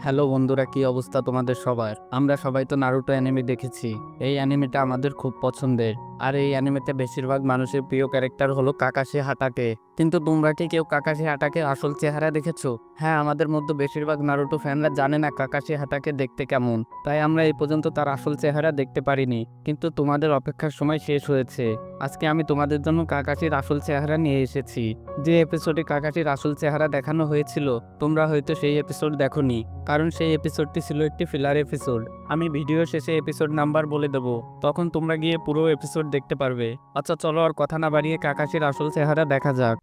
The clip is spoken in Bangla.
হ্যালো বন্ধুরা, কি অবস্থা তোমাদের সবার? আমরা সবাই তো নারুটো অ্যানিমে দেখেছি। এই অ্যানিমেটা আমাদের খুব পছন্দের। আর এই অ্যানিমেতে বেশিরভাগ মানুষের প্রিয় ক্যারেক্টার হলো কাকাশি হাটাকে। কিন্তু তোমরা কি কেউ কাকাশি হাটাকে আসল চেহারা দেখেছো? হ্যাঁ, আমাদের মধ্যে বেশিরভাগ নারুটো ফ্যানরা জানে না কাকাশি হাটাকে দেখতে কেমন, তাই আমরা এই পর্যন্ত তার আসল চেহারা দেখতে পারিনি। কিন্তু তোমাদের অপেক্ষার সময় শেষ হয়েছে। আজকে আমি তোমাদের জন্য কাকাশির আসল চেহারা নিয়ে এসেছি। যে এপিসোডে কাকাশির আসল চেহারা দেখানো হয়েছিল, তোমরা হয়তো সেই এপিসোড দেখোনি, কারণ সেই এপিসোডটি ছিল একটি ফিলার এপিসোড। আমি ভিডিও শেষে এপিসোড নাম্বার বলে দেবো, তখন তোমরা গিয়ে পুরো এপিসোড দেখতে পারবে। আচ্ছা চলো আর কথা না বাড়িয়ে কাকাশির আসল চেহারা দেখা যাক।